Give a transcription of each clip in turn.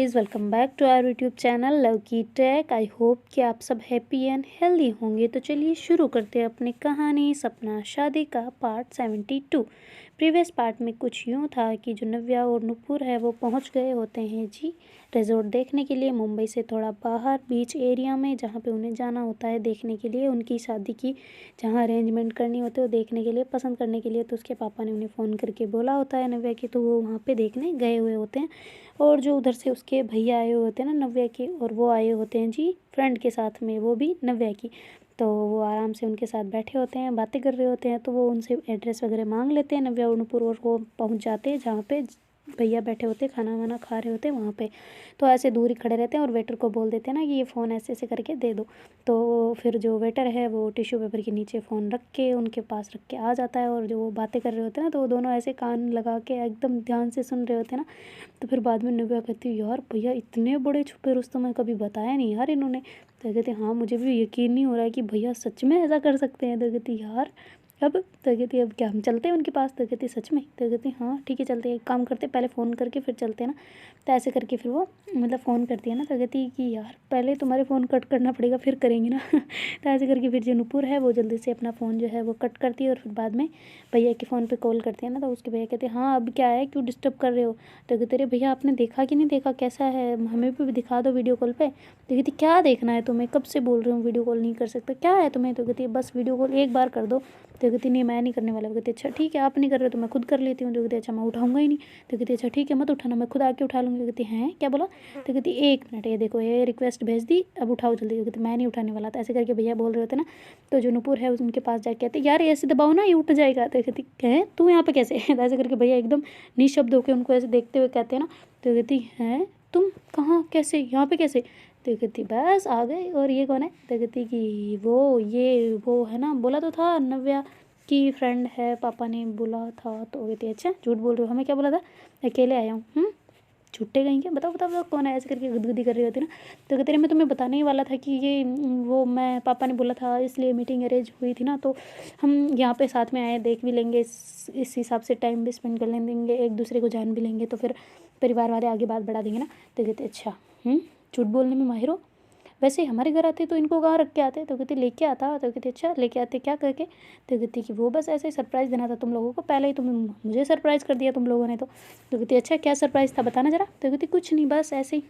Guys, welcome back to our YouTube channel love की track. I hope कि आप सब हैप्पी एंड हेल्दी होंगे। तो चलिए शुरू करते हैं अपनी कहानी सपना शादी का पार्ट 72। प्रीवियस पार्ट में कुछ यूँ था कि जो नव्या और नुपुर है वो पहुंच गए होते हैं जी रिजॉर्ट देखने के लिए, मुंबई से थोड़ा बाहर बीच एरिया में, जहाँ पे उन्हें जाना होता है देखने के लिए उनकी शादी की जहाँ अरेंजमेंट करनी होती है वो देखने के लिए, पसंद करने के लिए। तो उसके पापा ने उन्हें फ़ोन करके बोला होता है नव्या की, तो वो वहाँ पे देखने गए हुए होते हैं। और जो उधर से उसके भैया आए हुए होते हैं ना नव्या के, और वो आए होते हैं जी फ्रेंड के साथ में, वो भी नव्या की। तो वो आराम से उनके साथ बैठे होते हैं, बातें कर रहे होते हैं। तो वो उनसे एड्रेस वगैरह मांग लेते हैं नव्या और नुपुर, और वो पहुंच जाते हैं जहाँ पे भैया बैठे होते हैं, खाना वाना खा रहे होते हैं वहाँ पे। तो ऐसे दूर ही खड़े रहते हैं और वेटर को बोल देते हैं ना कि ये फ़ोन ऐसे ऐसे करके दे दो। तो फिर जो वेटर है वो टिश्यू पेपर के नीचे फ़ोन रख के उनके पास रख के आ जाता है। और जो वो बातें कर रहे होते हैं ना, तो वो दोनों ऐसे कान लगा के एकदम ध्यान से सुन रहे होते हैं ना। तो फिर बाद में नव्या कहती है, यार भैया इतने बड़े छुपे रुस्तम है, कभी बताया नहीं यार इन्होंने। तो कहते हाँ, मुझे भी यकीन नहीं हो रहा है कि भैया सच में ऐसा कर सकते हैं। तो कहती यार अब, तो कहती अब क्या हम चलते हैं उनके पास। तो कहती सच में। तो कहती हाँ ठीक है चलते हैं, एक काम करते पहले फ़ोन करके फिर चलते हैं ना। तो ऐसे करके फिर वो मतलब फ़ोन करती है ना। तो कहती कि यार पहले तुम्हारे फ़ोन कट करना पड़ेगा फिर करेंगे ना। तो ऐसे करके फिर जो नुपुर है वो जल्दी से अपना फ़ोन जो है वो कट करती है, और फिर बाद में भैया के फ़ोन पे कॉल करती है ना। तो उसके भैया कहते हैं हाँ अब क्या है, क्यों डिस्टर्ब कर रहे हो। तो कहते अरे भैया आपने देखा कि नहीं देखा, कैसा है, हमें भी दिखा दो वीडियो कॉल पे। तो कहती क्या देखना है तुम्हें, कब से बोल रही हूँ वीडियो कॉल नहीं कर सकता, क्या है तुम्हें। तो कहती है बस वीडियो कॉल एक बार कर दो। तो कहती नहीं मैं नहीं करने वाला। कहती अच्छा ठीक है आप नहीं कर रहे हो तो मैं खुद कर लेती हूँ। तो कहती अच्छा मैं उठाऊंगा ही नहीं। तो कहती अच्छा ठीक है मत उठाना, मैं खुद आके उठा लूँगी। कहती हैं क्या बोला। तो कहती एक मिनट, ये देखो ये रिक्वेस्ट भेज दी, अब उठाओ जल्दी। कहती मैं नहीं उठाने वाला। तो ऐसे करके भैया बोल रहे होते ना। तो जो नुपुर है उनके पास जाके कहते यार ऐसे दबाओ ना, ये उठ जाएगा। तो कहती कहें तू यहाँ पे कैसे। तो ऐसे करके भैया एकदम निशब्द होकर उनको ऐसे देखते हुए कहते हैं ना। तो कहती हैं तुम कहाँ, कैसे, यहाँ पे कैसे। तो कहती बस आ गए, और ये कौन है। तो कहती कि वो है ना, बोला तो था नव्या की फ्रेंड है, पापा ने बोला था। तो कहती अच्छा झूठ बोल रहे हो, हमें क्या बोला था, अकेले आया हूँ छुट्टे गई क्या, बताओ बताओ बताओ कौन है। ऐसे करके गुदगुदी कर रही होती ना। तो कहते रहे मैं तुम्हें बताने ही वाला था कि ये वो मैं पापा ने बोला था इसलिए मीटिंग अरेंज हुई थी ना, तो हम यहाँ पे साथ में आए, देख भी लेंगे, इस हिसाब से टाइम भी स्पेंड कर लेंगे, एक दूसरे को जान भी लेंगे, तो फिर परिवार वाले आगे बात बढ़ा देंगे ना। तो कहते अच्छा झूठ बोलने में माहिर हो, वैसे हमारे घर आते तो इनको कहाँ रख के आते। तो कहते लेके आता। तो कहते अच्छा लेके आते क्या करके। तो कहती कि वो बस ऐसे ही सरप्राइज़ देना था तुम लोगों को, पहले ही तुम मुझे सरप्राइज़ कर दिया तुम लोगों ने। तो कहती अच्छा क्या सरप्राइज़ था बताना ज़रा। तो कहती कुछ नहीं बस ऐसे ही।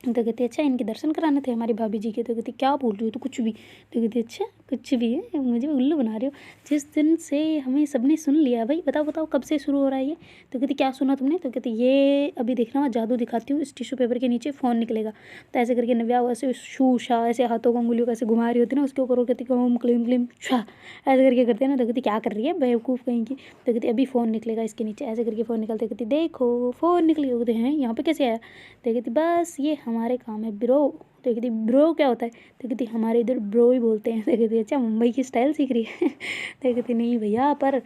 तो कहती अच्छा इनके दर्शन कराने थे हमारी भाभी जी के। तो कहती क्या बोल रही हो, तो कुछ भी। तो कहती अच्छा कुछ भी है, मुझे उल्लू बना रहे हो, जिस दिन से हमें सबने सुन लिया भाई, बताओ बताओ कब से शुरू हो रहा है ये। तो कहती क्या सुना तुमने। तो कहती ये अभी देखना मैं जादू दिखाती हूँ, इस टिश्यू पेपर के नीचे फ़ोन निकलेगा। तो ऐसे करके नव्या ऐसे शूशा ऐसे हाथों को उंगलियों को ऐसे घुमा रही होती ना उसके ऊपर, वो कहती ओम क्लीम क्लीम छा ऐसे करके करते हैं ना। तो कहती क्या कर रही है बेवकूफ़ कहीं की। तो कहती अभी फ़ोन निकलेगा इसके नीचे। ऐसे करके फ़ोन निकलते, कहती देखो फ़ोन निकली। कहते हैं यहाँ पे कैसे आया। तो कहती बस ये हमारे काम है ब्रो। तो कहती ब्रो क्या होता है। तो कहती हमारे इधर ब्रो ही बोलते हैं। तो कहती अच्छा मुंबई की स्टाइल सीख रही है। तो कहती नहीं भैया पर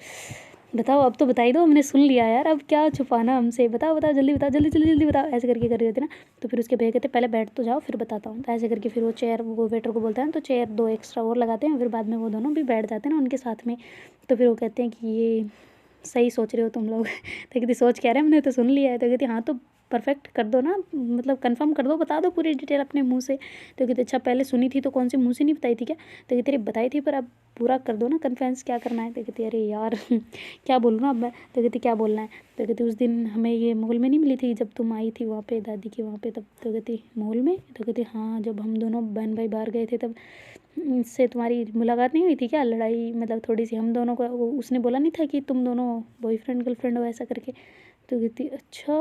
बताओ, अब तो बता ही दो, हमने सुन लिया यार, अब क्या छुपाना हमसे, बताओ बताओ जल्दी बताओ, जल्दी जल्दी जल्दी बताओ। ऐसे करके कर रही होती ना। तो फिर उसके भैया कहते पहले बैठ तो जाओ फिर बताता हूँ। तो ऐसे करके फिर वो चेयर, वो वेटर को बोलता है तो चेयर 2 एक्स्ट्रा और लगाते हैं, फिर बाद में वो दोनों भी बैठ जाते हैं ना उनके साथ में। तो फिर वो कहते हैं कि ये सही सोच रहे हो तुम लोग। तो कहती सोच कह रहे हैं, हमने तो सुन लिया है। तो कहती हाँ तो परफेक्ट कर दो ना, मतलब कंफर्म कर दो, बता दो पूरी डिटेल अपने मुंह से। तो कहते अच्छा पहले सुनी थी तो कौन से मुंह से नहीं बताई थी क्या। तो कहती अरे बताई थी पर अब पूरा कर दो ना कन्फेंस, क्या करना है। तो कहती अरे यार क्या बोलूँ ना अब मैं। तो कहती क्या बोलना है। तो कहती उस दिन हमें ये मॉल में नहीं मिली थी जब तुम आई थी वहाँ पे दादी के वहाँ पे तब। तो कहती मॉल में। तो कहती हाँ जब हम दोनों बहन भाई बाहर गए थे तब इससे तुम्हारी मुलाकात नहीं हुई थी क्या, लड़ाई मतलब थोड़ी सी हम दोनों को, उसने बोला नहीं था कि तुम दोनों बॉयफ्रेंड गर्लफ्रेंड हो ऐसा करके। तो कहती अच्छा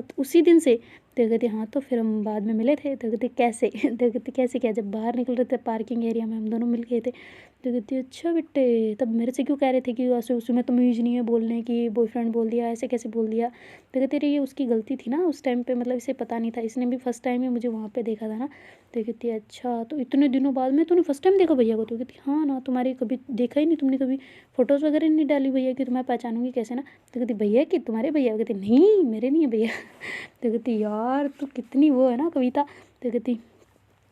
तो उसी दिन से। तो कहती हाँ तो फिर हम बाद में मिले थे। तो कहती कैसे। तो कहती कैसे क्या, जब बाहर निकल रहे थे पार्किंग एरिया में हम दोनों मिल गए थे। तो कहती अच्छा बेटे तब मेरे से क्यों कह रहे थे कि ऐसे उसमें तमीज़ नहीं है बोलने की, बॉयफ्रेंड बोल दिया, ऐसे कैसे बोल दिया। तो कहती अरे ये उसकी गलती थी ना उस टाइम पे, मतलब इसे पता नहीं था, इसने भी फर्स्ट टाइम ही मुझे वहाँ पे देखा था ना। तो कहती अच्छा तो इतने दिनों बाद में तूने फर्स्ट टाइम देखा भैया को। तो कहती हाँ ना, तुम्हारी कभी देखा ही नहीं तुमने, कभी फ़ोटोज़ वगैरह नहीं डाली भैया की, तो मैं पहचानूंगी कैसे ना। तो कहती भैया कि तुम्हारे भैया। कहती नहीं मेरे नहीं है भैया। तो कहती यार तो कितनी वो है ना कविता। तो कहती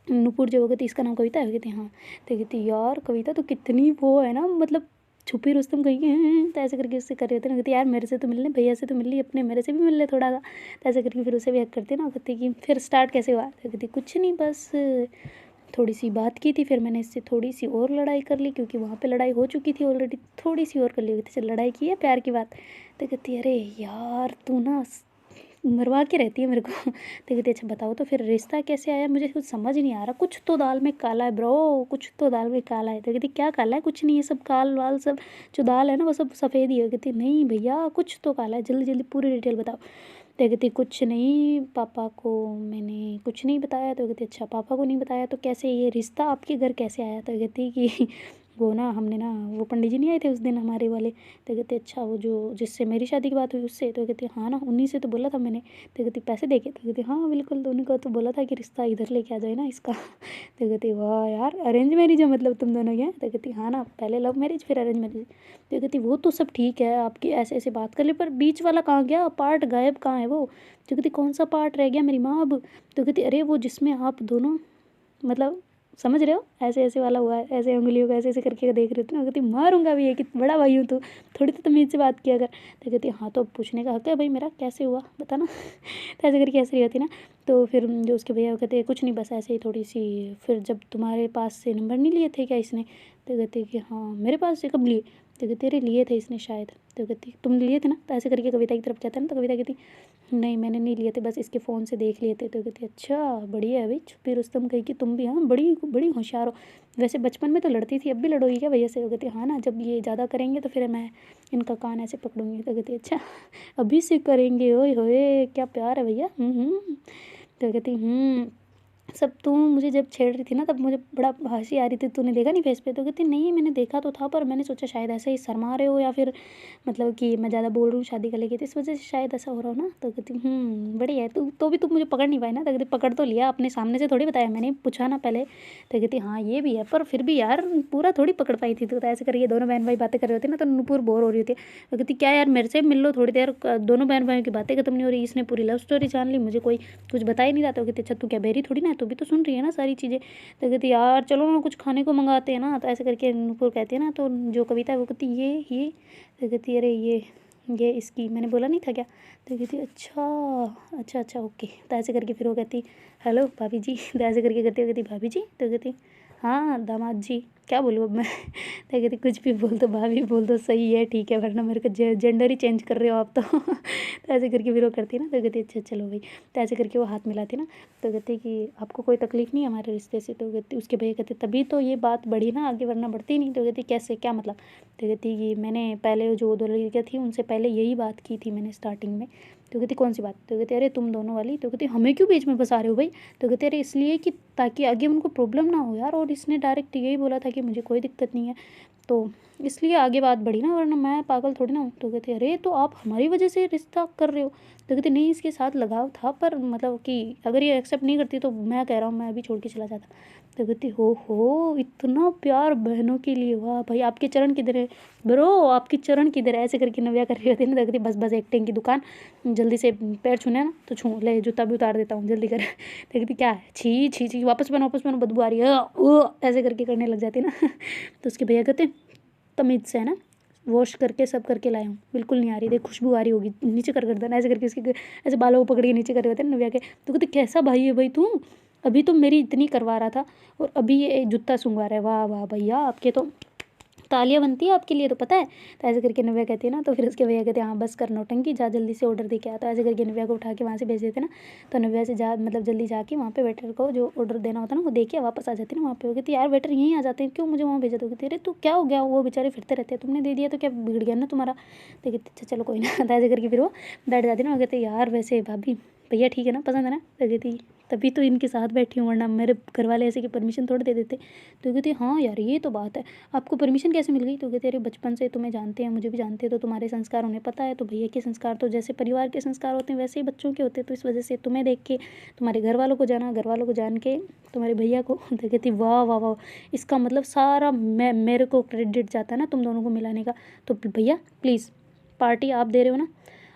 नुपुर जो, कहती इसका नाम कविता है। कहती हाँ। तो कहती यार कविता तो कितनी वो है ना, मतलब छुपी रुस्तम कहीं तो ऐसे करके उससे कर रहे होते ना, कहती यार मेरे से तो मिल ले, भैया से तो मिल ली, अपने मेरे से भी मिल ले थोड़ा सा। तो ऐसे करके फिर उसे भी हक करती ना, कहती कि फिर स्टार्ट कैसे हुआ, तो कहती कुछ नहीं, बस थोड़ी सी बात की थी, फिर मैंने इससे थोड़ी सी और लड़ाई कर ली, क्योंकि वहाँ पे लड़ाई हो चुकी थी ऑलरेडी, थोड़ी सी और कर ली। कहती चल लड़ाई की है प्यार की बात। तो कहती अरे यार तू ना मरवा के रहती है मेरे को। तो कहती अच्छा बताओ तो फिर रिश्ता कैसे आया, मुझे कुछ समझ नहीं आ रहा, कुछ तो दाल में काला है ब्रो, कुछ तो दाल में काला है। तो कहती क्या काला है, कुछ नहीं है, सब काल वाल सब जो दाल है ना वो सब सफ़ेद ही है। कहती नहीं भैया कुछ तो काला है, जल्दी जल्दी पूरी डिटेल बताओ। तो कहती कुछ नहीं, पापा को मैंने कुछ नहीं बताया। तो कहती अच्छा पापा को नहीं बताया तो कैसे ये रिश्ता आपके घर कैसे आया। तो कहती कि वो ना हमने ना वो पंडित जी नहीं आए थे उस दिन हमारे वाले। तो कहते अच्छा वो जो जिससे मेरी शादी की बात हुई उससे। तो कहती हाँ ना उन्हीं से तो बोला था मैंने। तो कहती पैसे दे के। तो कहती हाँ बिल्कुल, तो उन्हीं को तो बोला था कि रिश्ता इधर लेके आ जाए ना इसका। तो कहती वाह यार अरेंज मैरिज है मतलब तुम दोनों के। तो कहती हाँ ना, पहले लव मैरिज फिर अरेंज मैरिज। तो कहती वो तो सब ठीक है आपकी ऐसे ऐसे बात कर ले, पर बीच वाला कहाँ गया, पार्ट गायब कहाँ है वो। तो कहती कौन सा पार्ट रह गया मेरी माँ अब। तो कहती अरे वो जिसमें आप दोनों मतलब समझ रहे हो ऐसे ऐसे वाला हुआ है, ऐसे उंगलियों को ऐसे ऐसे करके देख रहे थे ना। कहती मारूंगा भी, ये कि बड़ा भाई हूँ तो थोड़ी तो तमीज़ से बात किया कर। तो कहती हाँ तो पूछने का हक है भाई मेरा, कैसे हुआ बता ना। तो ऐसे करके ऐसे रही होती ना। तो फिर जो उसके भैया कहते कुछ नहीं बस ऐसे ही थोड़ी सी, फिर जब तुम्हारे पास से नंबर नहीं लिए थे क्या इसने। तो कहते कि हाँ मेरे पास से कब लिए। तो कहते अरे लिए थे इसने शायद। तो कहती तुमने लिए थे ना। तो ऐसे करके कविता की तरफ जाता है ना, तो कविता कहती नहीं मैंने नहीं लिए थे, बस इसके फ़ोन से देख लिए थे। तो कहती अच्छा बढ़िया है भाई, छुपी रुस्तम कही कि तुम भी हाँ बड़ी बड़ी होशियार हो। वैसे बचपन में तो लड़ती थी, अब भी लड़ोगी क्या भैया से। तो कहती हाँ ना, जब ये ज़्यादा करेंगे तो फिर मैं इनका कान ऐसे पकड़ूंगी। तो कहती अच्छा अभी से करेंगे, ओए होए क्या प्यार है भैया। तो कहती सब तू मुझे जब छेड़ रही थी ना तब मुझे बड़ा हंसी आ रही थी, तूने देखा नहीं फेस पे। तो कहती नहीं मैंने देखा तो था, पर मैंने सोचा शायद ऐसे ही शर्मा रहे हो या फिर मतलब कि मैं ज़्यादा बोल रही हूँ शादी का लेके, तो इस वजह से शायद ऐसा हो रहा हो ना। तो कहती बढ़िया है तू, तो भी तुम मुझे पकड़ नहीं पाई ना। तो कहती पकड़ तो लिया, अपने सामने से थोड़ी बताया, मैंने पूछा ना पहले। तो कहती हाँ ये भी है, पर फिर भी यार पूरा थोड़ी पकड़ पाई थी। तो ऐसे करके दोनों बहन भाई बातें कर रहे होते ना, तो नूपुर बोर हो रही थी। तो कहती क्या यार मेरे से मिल लो थोड़ी देर, दोनों बहन भाइयों की बातें खत्म नहीं हो रही, इसने पूरी लव स्टोरी जान ली, मुझे कोई कुछ बता ही नहीं रहा। तो कहती अच्छा तू क्या बेरी थोड़ी ना है, तू भी तो सुन रही है ना सारी चीज़ें। तो कहती यार चलो ना कुछ खाने को मंगाते हैं ना। तो ऐसे करके नूपुर कहती है ना, तो जो कविता है वो कहती ये। तो कहती अरे ये इसकी मैंने बोला नहीं था क्या। तो कहती अच्छा अच्छा अच्छा ओके। तो ऐसे करके फिर वो कहती हेलो भाभी जी। तो ऐसे करके करती कहती भाभी जी। तो कहती हाँ दामाद जी, क्या बोलूँ अब मैं। तो कहती कुछ भी बोल दो भाभी, बोल दो सही है ठीक है, वरना मेरे को जेंडर ही चेंज कर रहे हो आप तो। तो ऐसे करके फिर वो करती ना। तो कहती अच्छा चलो भाई। तो ऐसे करके वो हाथ मिलाती ना। तो कहती कि आपको कोई तकलीफ़ नहीं है हमारे रिश्ते से। तो कहती उसके भैया कहते तभी तो ये बात बढ़ी ना आगे, वरना बढ़ती नहीं। तो कहती कैसे क्या मतलब। तो कहती कि मैंने पहले जो दो लड़कियाँ थी उनसे पहले यही बात की थी मैंने स्टार्टिंग में। तो कहती कौन सी बात। तो कहती अरे तुम दोनों वाली। तो कहती हमें क्यों बीच में फंसा रहे हो भाई। तो कहते अरे इसलिए कि ताकि आगे उनको प्रॉब्लम ना हो यार, और इसने डायरेक्ट यही बोला था कि मुझे कोई दिक्कत नहीं है, तो इसलिए आगे बात बढ़ी ना, वरना मैं पागल थोड़ी ना हूँ। तो कहते अरे तो आप हमारी वजह से रिश्ता कर रहे हो। तो कहते नहीं इसके साथ लगाव था, पर मतलब कि अगर ये एक्सेप्ट नहीं करती तो मैं कह रहा हूँ मैं अभी छोड़ के चला जाता। तो कहती हो इतना प्यार बहनों के लिए, वाह भाई आपके चरण किधर है ब्रो, आपके चरण किधर है। ऐसे करके नव्या कर रही होती है ना। तो कहती बस बस एक्टिंग की दुकान, जल्दी से पैर छूने ना तो छू ले, जूता भी उतार देता हूँ जल्दी कर। तो कहती क्या है, छी छी छी वापस बनो बदबू आ रही है ऐसे करके करने लग जाती ना। तो उसके भैया कहते तमीज़ से है ना, वॉश करके सब करके लाया हूँ, बिल्कुल नहीं आ रही, देख खुशबू आ रही होगी, नीचे कर देना। ऐसे करके उसके ऐसे बालों को पकड़ के नीचे कर रहे होते हैं नव्या के। तो कहते कैसा भाई है भाई तू, अभी तो मेरी इतनी करवा रहा था और अभी ये जूता सूंघवा रहा है, वाह वाह भैया आपके तो तालियां बनती है आपके लिए तो पता है। तो ऐसे करके नव्या कहती है ना। तो फिर उसके भैया कहते हैं हाँ बस कर नौटंकी, जा जल्दी से ऑर्डर दे के आ। तो ऐसे करके नव्या को उठा के वहाँ से भेज देते ना। तो नव्या से जा मतलब जल्दी जाके वहाँ पे वेटर को जो ऑर्डर देना होता है ना वो दे के वापस आ जाती है ना। वहाँ पे वो कहती यार वेटर यहीं आ जाते हैं, क्यों मुझे वहाँ भेजा। तो कहती अरे तो क्या हो गया, वो बेचारे फिरते रहते हैं, तुमने दे दिया तो क्या बिगड़ गया ना तुम्हारा। तो कहती अच्छा चलो कोई ना। तो ऐसे करके फिर वो बैठ जाती ना। वो कहते यार वैसे भाभी भैया ठीक है ना, पसंद है ना। तो कहती तभी तो इनके साथ बैठी हूँ, वरना मेरे घर वाले ऐसे की परमिशन थोड़ी दे देते। तो कहती हाँ यार ये तो बात है, आपको परमिशन कैसे मिल गई। तो कहते अरे बचपन से तुम्हें जानते हैं, मुझे भी जानते हैं, तो तुम्हारे संस्कार उन्हें पता है, तो भैया के संस्कार तो जैसे परिवार के संस्कार होते हैं वैसे ही बच्चों के होते हैं, तो इस वजह से तुम्हें देख के तुम्हारे घर वालों को जाना, घर वालों को जान के तुम्हारे भैया को। तो कहती वाह वाह वाह, इसका मतलब सारा मैं मेरे को क्रेडिट जाता है ना तुम दोनों को मिलाने का। तो भैया प्लीज़ पार्टी आप दे रहे हो ना।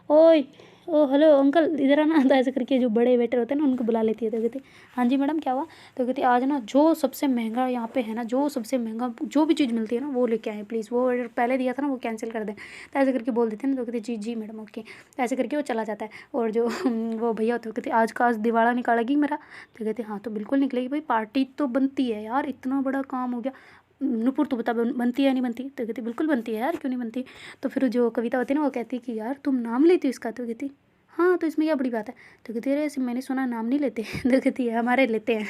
ओए ओ हेलो अंकल इधर आना। तो ऐसे करके जो बड़े वेटर होते हैं ना उनको बुला लेती है। तो कहती हाँ जी मैडम क्या हुआ। तो कहती आज ना जो सबसे महंगा यहाँ पे है ना, जो सबसे महंगा जो भी चीज़ मिलती है ना वो लेके आए प्लीज़, वो ऑर्डर पहले दिया था ना वो कैंसिल कर दें। तो ऐसे करके बोल देते हैं ना। तो कहती जी जी मैडम ओके। तो ऐसे करके वो चला जाता है। और जो वो भैया होते हैं कहते आज का आज दिवाला निकालेगी मेरा। तो कहते हाँ तो बिल्कुल निकलेगी भाई, पार्टी तो बनती है यार, इतना बड़ा काम हो गया। नुपुर तो बता बनती है या नहीं बनती। तो कहती बिल्कुल बनती है यार, क्यों नहीं बनती। तो फिर जो कविता होती है ना वो कहती कि यार तुम नाम लेती हो इसका। तो कहती हाँ तो इसमें क्या बड़ी बात है। तो कहती अरे ऐसे मैंने सुना नाम नहीं लेते। तो कहती है हमारे लेते हैं,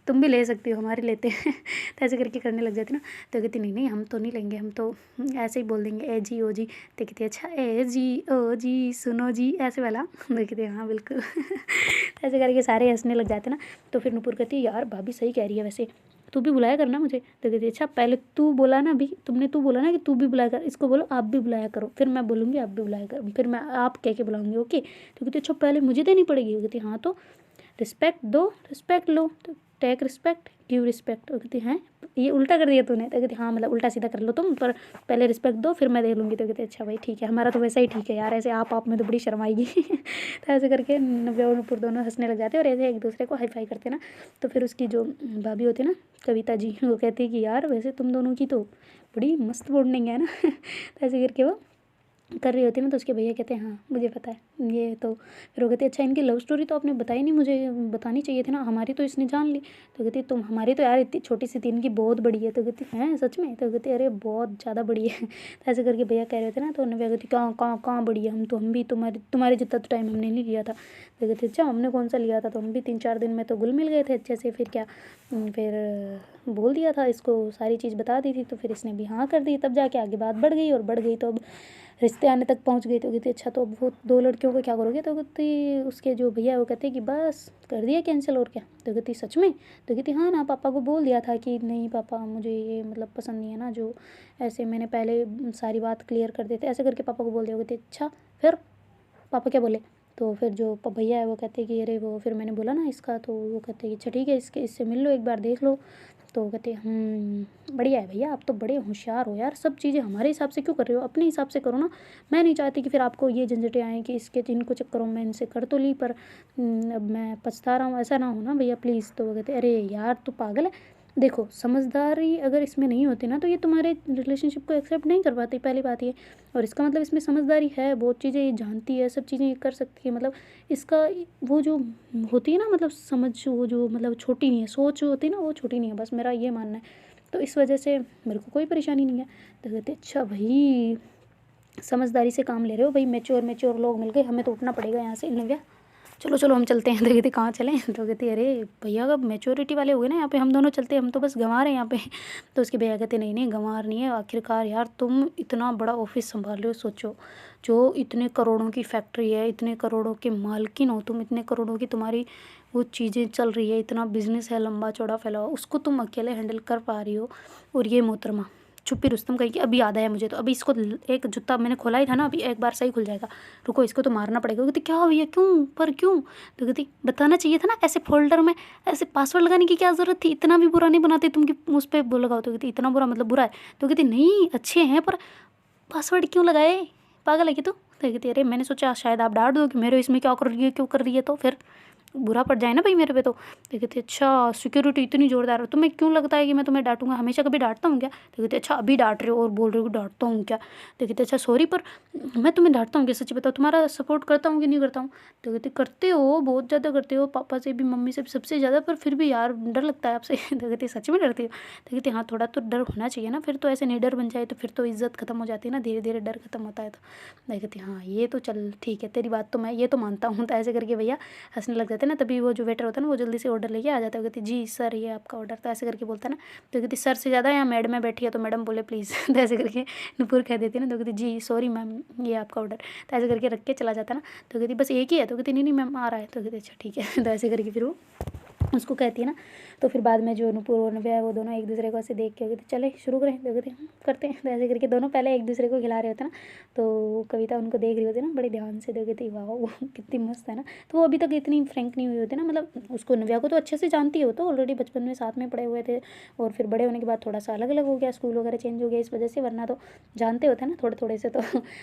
तुम भी ले सकती हो हमारे लेते हैं। तो ऐसे करके करने लग जाती ना। तो कहती नहीं नहीं हम तो नहीं लेंगे, हम तो ऐसे ही बोल देंगे ए जी ओ जी। तो कहती अच्छा ए जी ओ जी सुनो जी ऐसे वाला। तो कहती हाँ बिल्कुल। ऐसे करके सारे हंसने लग जाते ना। तो फिर नुपुर कहती है यार भाभी सही कह रही है वैसे, तू भी बुलाया करना मुझे। तो कहती अच्छा पहले तू बोला ना, अभी तुमने तू बोला ना कि तू भी बुलाया कर, इसको बोलो आप भी बुलाया करो, फिर मैं बोलूँगी आप भी बुलाया करो, फिर मैं आप कह के बुलाऊँगी ओके। तो कहती अच्छा पहले मुझे देनी पड़ेगी। वो कहती हाँ तो रिस्पेक्ट दो रिस्पेक्ट लो, तो टेक रिस्पेक्ट गिव रिस्पेक्ट। वो कहती हैं ये उल्टा कर दिया तूने। तो कहती हाँ मतलब उल्टा सीधा कर लो तुम, पर पहले रिस्पेक्ट दो फिर मैं दे लूँगी। तो कहती अच्छा भाई ठीक है, हमारा तो वैसा ही ठीक है यार, ऐसे आप में तो बड़ी शर्म आएगी। तो ऐसे करके नव्या और नुपुर दोनों हंसने लग जाते हैं और ऐसे एक दूसरे को हाई फाई करते ना। तो फिर उसकी जो भाभी होती है ना कविता जी, वो कहती है कि यार वैसे तुम दोनों की तो बड़ी मस्त बॉन्डिंग है ना। तो ऐसे करके वो कर रही होती है ना। तो उसके भैया कहते हैं हाँ मुझे पता है ये तो। फिर वो कहती अच्छा इनकी लव स्टोरी तो आपने बताई नहीं, मुझे बतानी चाहिए थी ना, हमारी तो इसने जान ली। तो कहती तुम हमारी तो यार इतनी छोटी सी थी, इनकी बहुत बड़ी है। तो कहती हैं सच में। तो कहती अरे बहुत ज़्यादा बड़ी है। तो ऐसे करके भैया कह रहे थे ना। तो नव्या कहती कहाँ बड़ी है, हम भी तुम्हारे जितना तो टाइम हमने नहीं लिया था। तो कहती अच्छा हमने कौन सा लिया था, तो हम भी 3-4 दिन में तो घुल मिल गए थे अच्छे से। फिर क्या फिर बोल दिया था इसको, सारी चीज़ बता दी थी, तो फिर इसने भी हाँ कर दी, तब जाके आगे बात बढ़ गई और बढ़ गई तो अब रिश्ते आने तक पहुंच गई। तो कहती अच्छा तो अब वो 2 लड़कियों को क्या करोगे। तो कहती उसके जो भैया है वो कहते कि बस कर दिया कैंसिल और क्या। तो कहती सच में। तो कहती हाँ ना पापा को बोल दिया था कि नहीं पापा मुझे ये मतलब पसंद नहीं है ना, जो ऐसे मैंने पहले सारी बात क्लियर कर देते ऐसे करके पापा को बोल दिया। वो कहती अच्छा फिर पापा क्या बोले। तो फिर जो भैया है वो कहते कि अरे वो फिर मैंने बोला ना इसका। तो वो कहते कि अच्छा ठीक है इससे मिल लो एक बार देख लो। तो कहते बढ़िया है भैया आप तो बड़े होशियार हो यार, सब चीज़ें हमारे हिसाब से क्यों कर रहे हो, अपने हिसाब से करो ना। मैं नहीं चाहती कि फिर आपको ये झंझटें आएँ कि इसके इनको चक्करों में इनसे कर तो ली, पर अब मैं पछता रहा हूँ, ऐसा ना हो ना भैया प्लीज़। तो वो कहते अरे यार तू पागल है, देखो समझदारी अगर इसमें नहीं होती ना तो ये तुम्हारे रिलेशनशिप को एक्सेप्ट नहीं कर पाती, पहली बात ये। और इसका मतलब इसमें समझदारी है, बहुत चीज़ें ये जानती है, सब चीज़ें ये कर सकती है, मतलब इसका वो जो होती है ना मतलब समझ, वो जो मतलब छोटी नहीं है, सोच जो होती है ना वो छोटी नहीं है, बस मेरा ये मानना है। तो इस वजह से मेरे को कोई परेशानी नहीं है। तो कहते अच्छा भाई समझदारी से काम ले रहे हो भाई, मैच्योर लोग मिल गए, हमें तो उठना पड़ेगा यहाँ से नव्या, चलो चलो हम चलते हैं। तो कहती कहाँ चलें। तो कहती अरे भैया अब मैच्योरिटी वाले हो गए ना यहाँ पे, हम दोनों चलते हैं, हम तो बस गंवार हैं यहाँ पे। तो उसके भैया कहते नहीं नहीं गंवार नहीं है, आखिरकार यार तुम इतना बड़ा ऑफिस संभाल रहे हो, सोचो जो इतने करोड़ों की फैक्ट्री है, इतने करोड़ों के मालकिन हो तुम, इतने करोड़ों की तुम्हारी वो चीज़ें चल रही है, इतना बिजनेस है लंबा चौड़ा फैला हुआ, उसको तुम अकेले हैंडल कर पा रही हो। और ये मोहतरमा छुपी रुस्तम कहीं की, अभी याद आया मुझे, तो अभी इसको एक जूता मैंने खोला ही था ना, अभी एक बार सही खुल जाएगा, रुको इसको तो मारना पड़ेगा। कहती क्या भैया क्यों, पर क्यों। तो कहती बताना चाहिए था ना, ऐसे फोल्डर में ऐसे पासवर्ड लगाने की क्या ज़रूरत थी, इतना भी बुरा नहीं बनाते तुम कि उस पर वो लगाओ। तो कहती इतना बुरा मतलब बुरा है। तो कहती नहीं अच्छे हैं पर पासवर्ड क्यों लगाए, पागल है कि तू। तो कहती अरे मैंने सोचा शायद आप डांट दो कि मेरे इसमें क्या कर रही है, क्यों कर रही है, तो फिर बुरा पड़ जाए ना भाई मेरे पे। तो कहते अच्छा सिक्योरिटी इतनी ज़ोरदार है, तुम्हें क्यों लगता है कि मैं तुम्हें डांटूंगा, हमेशा कभी डांटता हूँ क्या। तो कहते अच्छा अभी डांट रहे हो और बोल रहे हो कि डांटता हूँ क्या। तो कहते अच्छा सॉरी पर मैं तुम्हें डांटता हूँ क्या, सच्ची बताओ तुम्हारा सपोर्ट करता हूँ कि नहीं करता हूँ। तो कहते करते हो, बहुत ज़्यादा करते हो, पापा से भी मम्मी से भी सबसे ज़्यादा, पर फिर भी यार डर लगता है आपसे। तो कहते सच में डरती हो। तो कहते हाँ थोड़ा तो डर होना चाहिए ना, फिर तो ऐसे नहीं डर बन जाए तो फिर तो इज्जत खत्म हो जाती है ना, धीरे धीरे डर खत्म होता है। तो कहती हाँ ये तो चल ठीक है तेरी बात तो मैं ये तो मानता हूँ। तो ऐसे करके भैया हंसने लग जाते ना, तभी वो जो वेटर होता है ना वो जल्दी से ऑर्डर लेके आ जाता है। कहती जी सर ये आपका ऑर्डर, तो ऐसे करके बोलता है ना। तो कहती सर से ज़्यादा यहाँ मैडम में बैठी है तो मैडम बोले प्लीज़। तो ऐसे करके नुपुर कह देती है ना। तो कहती जी सॉरी मैम ये आपका ऑर्डर। तो ऐसे करके रख के चला जाता है ना। तो कहती बस एक ही है। तो कहती नहीं नहीं मैम आ रहा है। तो कहती अच्छा ठीक है। तो ऐसे करके फिर वो उसको कहती है ना। तो फिर बाद में जो नुपुर और नव्या है वो दोनों एक दूसरे को ऐसे देख के कहते चले शुरू करें, तो कहते करते हैं। तो ऐसे करके दोनों पहले एक दूसरे को खिला रहे होते हैं ना, तो कविता उनको देख रही होती है ना बड़े ध्यान से, तो कहती वाह वो कितनी मस्त है ना। तो वो अभी तक इतनी फ्रैंक नहीं हुई होती ना, मतलब उसको नव्या को तो अच्छे से जानती हो, तो ऑलरेडी बचपन में साथ में पढ़े हुए थे, और फिर बड़े होने के बाद थोड़ा सा अलग अलग हो गया, स्कूल वगैरह चेंज हो गया इस वजह से, वरना तो जानते होते हैं ना थोड़े थोड़े से। तो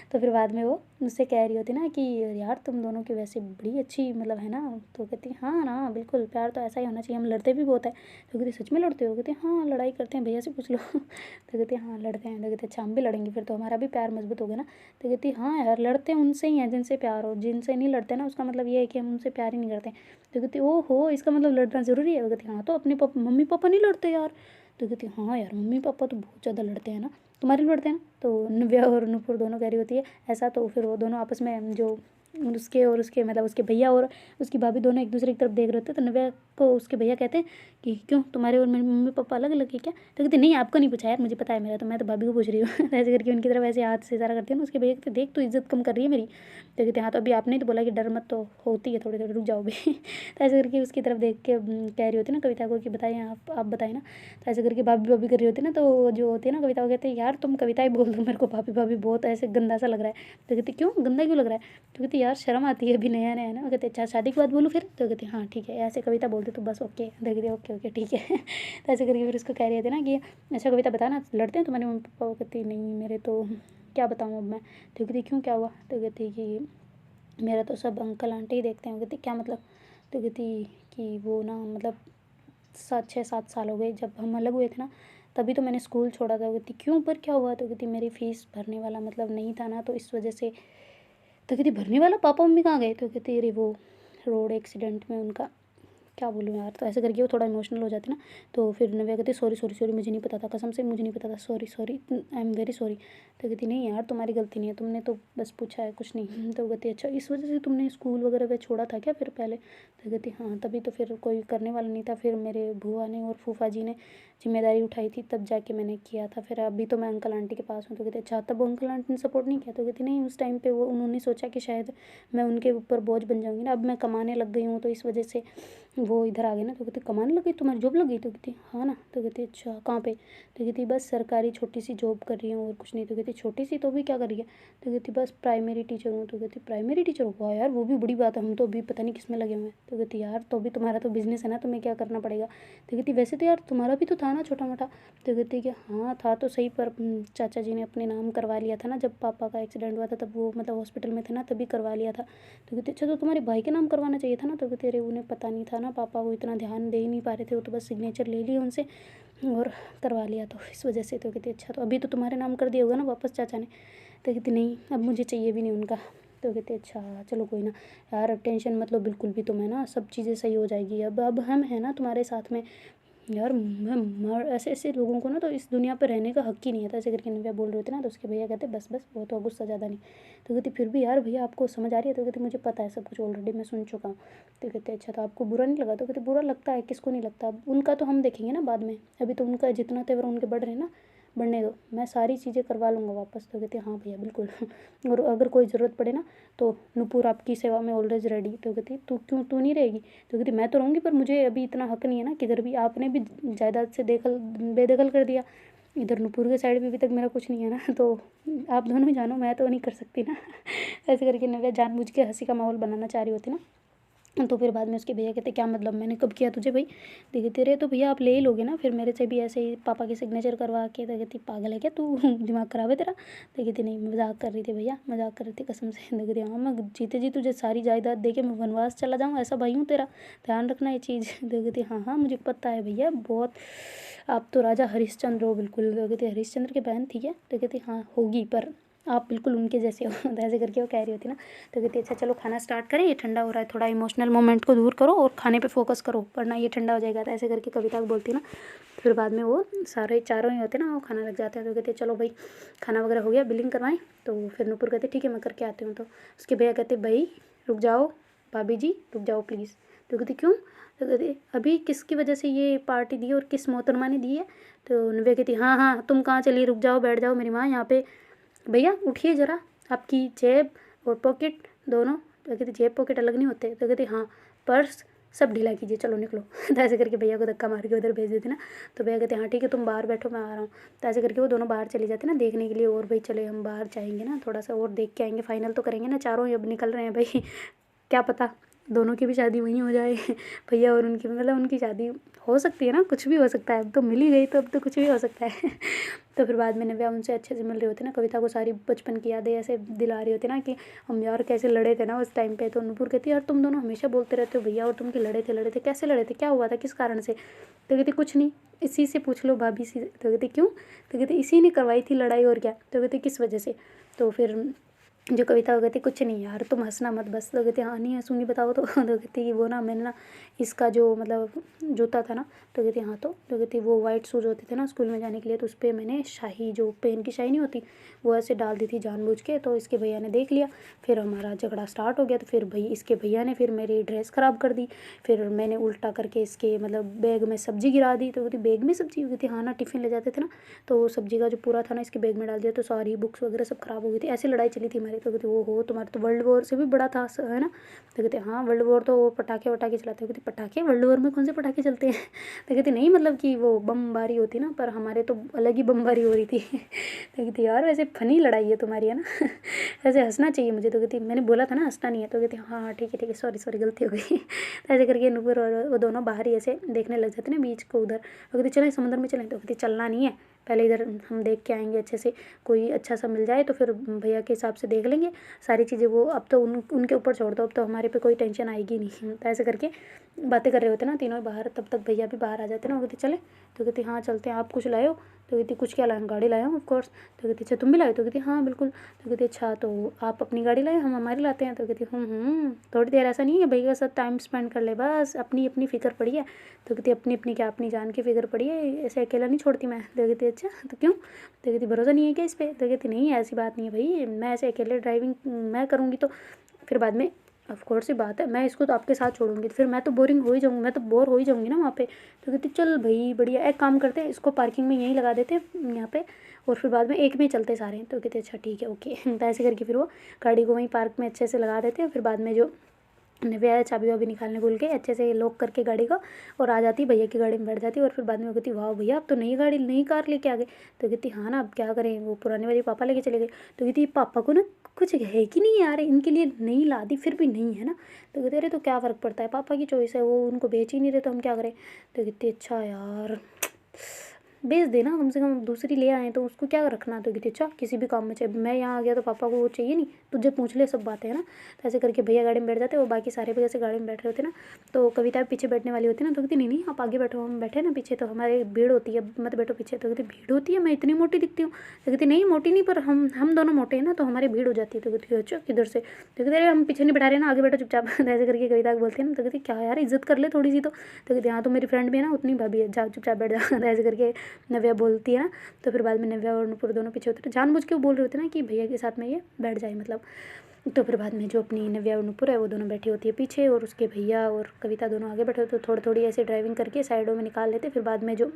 फिर बाद में वो उससे कह रही होती ना कि यार तुम दोनों की वैसे बड़ी अच्छी मतलब है ना। तो कहती हाँ ना बिल्कुल, प्यार तो ऐसा ही होना चाहिए, हम लड़ते भी बहुत है। तो कहती सच में लड़ते हो? कहते हाँ लड़ाई करते हैं, भैया से पूछ लो। तो कहती हाँ लड़ते हैं। तो कहते अच्छा हम भी लड़ेंगे फिर तो हमारा भी प्यार मजबूत हो गया ना। तो कहती हाँ यार लड़ते हैं उनसे ही हैं जिनसे प्यार हो, जिनसे नहीं लड़ते ना उसका मतलब ये है कि हम उनसे प्यार ही नहीं करते। तो कहती ओ हो इसका मतलब लड़ना ज़रूरी है? वो कहती हाँ तो अपने मम्मी पापा नहीं लड़ते यार? तो कहती हाँ यार मम्मी पापा तो बहुत ज़्यादा लड़ते हैं ना, तुम्हारे लड़ते हैं ना? तो नव्या और नूपुर दोनों कह रही होती है ऐसा। तो फिर वो दोनों आपस में जो उसके और उसके मतलब उसके भैया और उसकी भाभी दोनों एक दूसरे की तरफ देख रहे होते हैं। तो नव्या को उसके भैया कहते हैं कि क्यों तुम्हारे और मेरे मम्मी पापा अलग अलग है क्या? तो कहते नहीं आपको नहीं पूछा यार, मुझे पता है मेरा, तो मैं तो भाभी को पूछ रही हूँ। तो ऐसे करके उनकी तरफ ऐसे हाथ से इशारा करती है ना। उसके भैया कहते देख तू इज्जत कम कर रही है मेरी। तो कहते हाँ तो अभी आपने तो बोला कि डर मत, तो होती है थोड़ी थोड़ी, रुक जाओ भी। तो ऐसे करके उसकी तरफ देख के कह रही होती है ना कविता को कि बताइए आप बताएं ना। तो ऐसे करके भाभी भाभी कर रही होती है ना, तो जो होती है ना कविता को कहते हैं यार तुम कविता ही बोल दो मेरे को, भाभी भाभी बहुत ऐसे गंदा सा लग रहा है। तो कहती क्यों गंदा क्यों लग रहा है? तो कहती यार शर्म आती है अभी नया नया ना। कहते अच्छा शादी के बाद बोलूँ फिर? तो कहती हाँ ठीक है, ऐसे कविता बोलते तो बस ओके। तो कहती ओके ओके ठीक है। तो ऐसे करके फिर उसको कह रही थी ना कि अच्छा कविता बता ना लड़ते हैं तुम्हारे मम्मी पापा? वो कहती नहीं मेरे तो क्या बताऊँ अब मैं। तो कहती क्यों क्या हुआ? तो कहती कि मेरा तो सब अंकल आंटी ही देखते हैं। वो कहती क्या मतलब? तो कहती कि वो ना मतलब 6-7 साल हो गए जब हम अलग हुए थे ना, तभी तो मैंने स्कूल छोड़ा था। वो कहती क्यों पर क्या हुआ? तो कहती मेरी फ़ीस भरने वाला मतलब नहीं था ना, तो इस वजह से। तो कहती भरने वाला पापा मम्मी कहाँ गए? तो कहती अरे वो रोड एक्सीडेंट में उनका, क्या बोलूँ यार। तो ऐसे करके वो थोड़ा इमोशनल हो जाती ना। तो फिर नव्या कहती सॉरी सॉरी सॉरी मुझे नहीं पता था, कसम से मुझे नहीं पता था, sorry sorry I am very sorry. तो कहती नहीं यार तुम्हारी गलती नहीं है, तुमने तो बस पूछा है कुछ नहीं। तो कहती अच्छा इस वजह से तुमने स्कूल वगैरह पे छोड़ा था क्या फिर पहले? तो कहती हाँ तभी तो फिर कोई करने वाला नहीं था, फिर मेरे बुआ ने और फूफा जी ने जिम्मेदारी उठाई थी तब जाके मैंने किया था, फिर अभी तो मैं अंकल आंटी के पास हूँ। तो कहते अच्छा तब अंकल आंटी ने सपोर्ट नहीं किया? तो कहती नहीं उस टाइम पे वो उन्होंने सोचा कि शायद मैं उनके ऊपर बोझ बन जाऊँगी ना, अब मैं कमाने लग गई हूँ तो इस वजह से वो इधर आ गए ना। तो कहती कमाने लग गई, तुम्हारी जॉब लग गई? तो कहती हाँ ना। तो कहती अच्छा कहाँ पे? तो कहती बस सरकारी छोटी सी जॉब कर रही हूँ और कुछ नहीं। तो कहती छोटी सी तो भी क्या कर रही है? तो कहती बस प्राइमरी टीचर हूँ। तो कहती प्राइमरी टीचर हुआ यार वो भी बड़ी बात है, हम तो अभी पता नहीं किस में लगे हुए हैं। तो कहती यार तो अभी तुम्हारा तो बिजनेस है ना, तुम्हें क्या करना पड़ेगा? तो कहती वैसे तो यार तुम्हारा भी तो था ना छोटा मोटा। तो कहती कि हाँ था तो सही, पर चाचा जी ने अपने नाम करवा लिया था ना, जब पापा का एक्सीडेंट हुआ था तब वो मतलब हॉस्पिटल में थे ना, तभी करवा लिया था। तो कहती अच्छा तो तुम्हारे भाई के नाम करवाना चाहिए था ना। तो कहते अरे उन्हें पता नहीं था ना, पापा वो इतना ध्यान दे ही नहीं पा रहे थे, वो तो बस सिग्नेचर ले लिए उनसे और करवा लिया, तो इस वजह से। तो कहती अच्छा तो अभी तो तुम्हारे नाम कर दिया होगा ना वापस चाचा ने? तो कहती नहीं अब मुझे चाहिए भी नहीं उनका। तो कहते अच्छा चलो कोई ना यार, अब टेंशन मत लो बिल्कुल भी, तुम्हें ना सब चीज़ें सही हो जाएगी, अब हम हैं ना तुम्हारे साथ में। यार मैं मर ऐसे ऐसे लोगों को ना तो इस दुनिया पर रहने का हक ही नहीं है। तो ऐसे करके नव्या बोल रहे थे ना, तो उसके भैया कहते बस बस वो तो गुस्सा ज़्यादा नहीं। तो कहती फिर भी यार भैया आपको समझ आ रही है? तो कहती मुझे पता है सब कुछ, ऑलरेडी मैं सुन चुका हूँ। तो कहते अच्छा तो आपको बुरा नहीं लगा? तो कहते बुरा लगता है, किसको नहीं लगता, अब उनका तो हम देखेंगे ना बाद में, अभी तो उनका जितना तेवर उनके बढ़ रहे हैं ना, बढ़ने दो, मैं सारी चीज़ें करवा लूँगा वापस। तो कहते हाँ भैया बिल्कुल। और अगर कोई ज़रूरत पड़े ना तो नूपुर आपकी सेवा में ऑलवेज रेडी। तो कहती तू नहीं रहेगी? तो कहती मैं तो रहूँगी, पर मुझे अभी इतना हक नहीं है ना, किधर भी आपने भी जायदाद से बेदखल कर दिया, इधर नूपुर के साइड में भी तक मेरा कुछ नहीं है ना, तो आप दोनों ही जानो, मैं तो नहीं कर सकती ना। ऐसे करके नव्या जानबूझ के हंसी का माहौल बनाना चाह रही होती ना। तो फिर बाद में उसके भैया कहते क्या मतलब, मैंने कब किया तुझे भाई? देखिए तेरे तो भैया आप ले ही लोगे ना फिर मेरे से भी ऐसे ही पापा के सिग्नेचर करवा के। तो कहती पागल है क्या तू, दिमाग खराब है तेरा? तो कहती नहीं मजाक कर रही थी भैया, मजाक कर रही थी कसम से। तो कहती हाँ मैं जीते जी तुझे सारी जायदाद दे के मैं वनवास चला जाऊँ, ऐसा भाई हूँ तेरा, ध्यान रखना ये चीज़। तो कहती हाँ हाँ मुझे पता है भैया, बहुत आप तो राजा हरिश्चंद्र हो बिल्कुल। तो कहती हरिश्चंद्र की बहन थी क्या? तो कहती हाँ होगी, पर आप बिल्कुल उनके जैसे हो। तो ऐसे करके वो कह रही होती ना। तो कहती अच्छा चलो खाना स्टार्ट करें, ये ठंडा हो रहा है, थोड़ा इमोशनल मोमेंट को दूर करो और खाने पे फोकस करो वरना ये ठंडा हो जाएगा। तो ऐसे करके कविता को बोलती ना। फिर बाद में वो सारे चारों ही होते ना, वो खाना लग जाते हैं। तो कहते चलो भाई खाना वगैरह हो गया, बिलिंग करवाएं? तो फिर नूपुर कहते ठीक है मैं करके आती हूँ। तो उसके भैया कहते भाई रुक जाओ, भाभी जी रुक जाओ प्लीज़। तो कहती क्यों? तो कहती अभी किसकी वजह से ये पार्टी दी और किस मोहतरमा ने दी है? तो नव्या कहती हाँ हाँ तुम कहाँ चली, रुक जाओ बैठ जाओ मेरी माँ यहाँ पे, भैया उठिए ज़रा, आपकी जेब और पॉकेट दोनों। तो कहती जेब पॉकेट अलग नहीं होते? तो कहती हाँ पर्स सब ढीला कीजिए, चलो निकलो। तो ऐसे करके भैया को धक्का मार के उधर भेज देते ना। तो भैया कहते हाँ ठीक है तुम बाहर बैठो मैं आ रहा हूँ। तो ऐसे करके वो दोनों बाहर चले जाते ना देखने के लिए, और भाई चले हम बाहर जाएंगे ना, थोड़ा सा और देख के आएंगे, फाइनल तो करेंगे ना, चारों ही अब निकल रहे हैं भाई। क्या पता दोनों की भी शादी वहीं हो जाए। भैया और उनकी, मतलब उनकी शादी हो सकती है ना, कुछ भी हो सकता है, अब तो मिल ही गई तो अब तो कुछ भी हो सकता है। तो फिर बाद में नव्या उनसे अच्छे से मिल रहे होते ना, कविता को सारी बचपन की यादें ऐसे दिला रही होती ना कि हम यार कैसे लड़े थे ना उस टाइम पे। तो नूपुर कहती है यार तुम दोनों हमेशा बोलते रहते हो भैया और तुम कि लड़े थे, कैसे लड़े थे, क्या हुआ था, किस कारण से। तो कहती कुछ नहीं, इसी से पूछ लो भाभी से। तो कहती क्यों। तो कहती इसी ने करवाई थी लड़ाई, और क्या। तो कहती किस वजह से। तो फिर जो कविता हो कहती कुछ नहीं यार तुम हंसना मत बस। तो कहती हाँ नहीं हंसूंगी बताओ। तो कहती कि वो ना मैंने ना इसका जो मतलब जूता था ना। तो कहती हाँ तो कहती वो वाइट शूज़ होते थे ना स्कूल में जाने के लिए, तो उस पर मैंने शाही जो पेन की शाही नहीं होती वो ऐसे डाल दी थी जानबूझ के। तो इसके भैया ने देख लिया, फिर हमारा झगड़ा स्टार्ट हो गया। तो फिर इसके भैया ने फिर मेरी ड्रेस ख़राब कर दी, फिर मैंने उल्टा करके इसके मतलब बैग में सब्ज़ी गिरा दी। तो कहती बैग में सब्ज़ी हो गई थी, हाँ ना टिफ़िन ले जाते थे ना, तो सब्ज़ी का जो पूरा था ना इसके बैग में डाल दिया, तो सारी बुक्स वगैरह सब ख़राब हो गई थी। ऐसी लड़ाई चली थी हमारी। तो कहती वो हो तुम्हारे तो वर्ल्ड वॉर से भी बड़ा था है ना। तो कहते हाँ वर्ल्ड वॉर तो वो पटाखे वटाखे चलाते हो। कहती पटाखे, वर्ल्ड वॉर में कौन से पटाखे चलते हैं। तो कहती नहीं मतलब कि वो बमबारी होती ना, पर हमारे तो अलग ही बमबारी हो रही थी। तो कहती यार वैसे फनी लड़ाई है तुम्हारी है ना। ऐसे हंसना चाहिए मुझे। तो कहती मैंने बोला था ना हंसना नहीं है। तो कहती हाँ हाँ ठीक है सॉरी गलती हो गई। तो ऐसे करके नूपुर और वो दोनों बाहर ही ऐसे देखने लग जाते ना बीच को उधर। तो कहती चलें समुद्र में चलें। तो कहती चलना नहीं है, पहले इधर हम देख के आएंगे अच्छे से, कोई अच्छा सा मिल जाए तो फिर भैया के हिसाब से देख लेंगे सारी चीज़ें। वो अब तो उनके ऊपर छोड़ दो, अब तो हमारे पे कोई टेंशन आएगी नहीं। तो ऐसे करके बातें कर रहे होते ना तीनों बाहर, तब तक भैया भी बाहर आ जाते ना। वो कहती चले। तो कहती हाँ चलते हैं, आप कुछ लाए हो। तो कहती कुछ क्या लाया, गाड़ी लाया हूँ ऑफकोर्स। तो कहती अच्छा तुम भी लाए। तो कहती हाँ बिल्कुल। तो कहती अच्छा तो आप अपनी गाड़ी लाए, हम हमारी लाते हैं। तो कहती थोड़ी देर ऐसा नहीं है भैया के साथ टाइम स्पेंड कर ले, बस अपनी अपनी फ़िक्र पड़ी है। तो कहती अपनी अपनी क्या, अपनी जान की फ़िक्र पड़ी है, ऐसे अकेला नहीं छोड़ती मैं। तो कहती अच्छा तो क्यों। तो कहती भरोसा नहीं है क्या इस पर। तो कहती नहीं ऐसी बात नहीं है भाई, मैं ऐसे अकेले ड्राइविंग मैं करूँगी तो फिर बाद में ऑफ कोर्स ही बात है, मैं इसको तो आपके साथ छोड़ूंगी तो फिर मैं तो बोरिंग हो ही जाऊँगी, मैं तो बोर हो ही जाऊँगी ना वहाँ पे। तो कहती चल भाई बढ़िया, एक काम करते हैं इसको पार्किंग में यहीं लगा देते हैं यहाँ पे, और फिर बाद में एक में चलते सारे। तो कहते अच्छा ठीक है ओके। तो ऐसे करके फिर वो गाड़ी को वहीं पार्क में अच्छे से लगा देते हैं। फिर बाद में जो नव्या चाबी वाबी निकालने भूल के अच्छे से लॉक करके गाड़ी को, और आ जाती भैया की गाड़ी में बैठ जाती। और फिर बाद में वो कहती वाह भैया अब तो नई कार लेके आ गए। तो कहती हाँ ना अब क्या करें, वो पुरानी वाली पापा लेके चले गए। तो कहती पापा को ना कुछ है कि नहीं यार, इनके लिए नई ला दी फिर भी नहीं है ना। तो कहते अरे तो क्या फ़र्क पड़ता है, पापा की चॉइस है, वो उनको बेच ही नहीं रहे तो हम क्या करें। तो कहती अच्छा यार बेच देना, कम से कम दूसरी ले आए तो उसको क्या रखना। तो कहती अच्छा किसी भी काम में चाहिए, मैं यहाँ आ गया तो पापा को वो चाहिए नहीं, तुझे पूछ ले सब बातें है ना। तो ऐसे करके भैया गाड़ी में बैठ जाते, और बाकी सारे भैया से गाड़ी में बैठ रहे होते ना। तो कविता पीछे बैठने वाली होती ना। तो कहती नहीं आप आगे बैठो, हम बैठे ना पीछे, तो हमारे भीड़ होती है, मत बैठो पीछे। तो कहती भीड़ होती है, मैं इतनी मोटी दिखती हूँ। तो कहती नहीं मोटी नहीं, पर हम दोनों मोटे हैं ना तो हमारी भीड़ हो जाती है। तो कहती अच्छा किधर से। तो कहते अरे हम पीछे नहीं बैठा रहे ना, आगे बैठो चुपचाप। ऐसे करके कविता को बोलती है ना। तो कहती क्या यार इज्जत कर ले थोड़ी सी। तो कहती हाँ तो मेरी फ्रेंड भी है ना उतनी भाभी है, जाओ चुपचाप बैठ जाओ। ऐसे करके नव्या बोलती है ना। तो फिर बाद में नव्या और नूपुर दोनों पीछे होते थे, जानबूझ के वो बोल रहे होते ना कि भैया के साथ में ये बैठ जाए मतलब। तो फिर बाद में जो अपनी नव्या और नूपुर है वो दोनों बैठी होती है पीछे, और उसके भैया और कविता दोनों आगे बैठे होते। तो थोड़ी थोड़ी ऐसे ड्राइविंग करके साइडों में निकाल लेते। फिर बाद में जो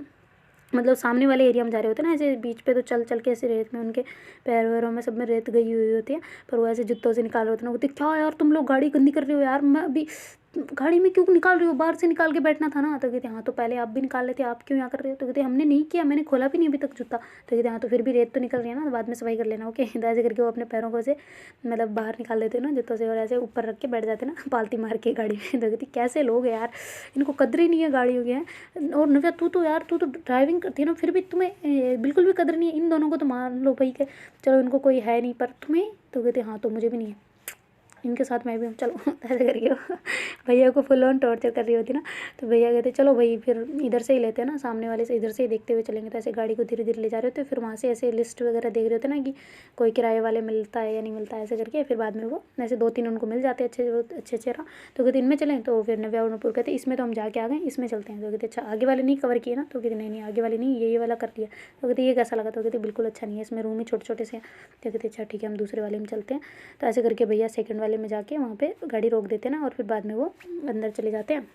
मतलब सामने वाले एरिया में जा रहे होते हैं ना ऐसे बीच पे, तो चल चल के ऐसे रेत में उनके पैर वैरों में सब में रेत गई हुई होती है, पर वो ऐसे जूतों से निकाल रहे होते हैं ना। बोलते क्या यार तुम लोग गाड़ी गंदी कर रहे हो यार, मैं अभी गाड़ी में क्यों निकाल रही हो, बाहर से निकाल के बैठना था ना। तो कहते हाँ तो पहले आप भी निकाल लेते, आप क्यों यहाँ कर रहे हो। तो कहते हमने नहीं किया, मैंने खोला भी नहीं अभी तक जूता। तो कहते हाँ तो फिर भी रेत तो निकल रही है ना, तो बाद में सफाई कर लेना ओके। तो ऐसे करके वो अपने पैरों को ऐसे मतलब बाहर निकाल देते ना जूतों से, और ऐसे ऊपर रख के बैठ जाते ना पालती मार के गाड़ी में। तो कहती कैसे लोग हैं यार, इनको कदर ही नहीं है गाड़ियों की है। और नव्या तू तो ड्राइविंग करती है ना, फिर भी तुम्हें बिल्कुल भी कदर नहीं है। इन दोनों को तो मान लो भाई के चलो इनको कोई है नहीं, पर तुम्हें। तो कहते हाँ तो मुझे भी नहीं है, इनके साथ मैं भी हूँ चलो। ऐसे करके वो भैया को फुल ऑन टॉर्चर कर रही होती ना। तो भैया कहते चलो भाई फिर इधर से ही लेते हैं ना, सामने वाले से इधर से ही देखते हुए चलेंगे। तो ऐसे गाड़ी को धीरे धीरे ले जा रहे होते, फिर वहाँ से ऐसे लिस्ट वगैरह देख रहे होते ना कि कोई किराए वाले मिलता है या नहीं मिलता है। ऐसे करके फिर बाद में वो ऐसे 2-3 उनको मिल जाते अच्छे रहा। तो कहते इनमें चलें। तो फिर नव्या और नूपुर कहते इसमें तो हम जाके आ गए, इसमें चलते हैं। तो कहते अच्छा आगे वाले नहीं कवर किए ना। तो कहते नहीं आगे वाले नहीं, ये वाला कर लिया। तो कहते ये कैसा लगा। तो कहते बिल्कुल अच्छा नहीं है, इसमें रूम ही छोटे छोटे से हैं। तो कहते अच्छा ठीक है हम दूसरे वाले में चलते हैं। तो ऐसे करके भैया सेकंड वाले में जाके वहाँ पे गाड़ी रोक देते हैं ना, और फिर बाद में वो अंदर चले जाते हैं।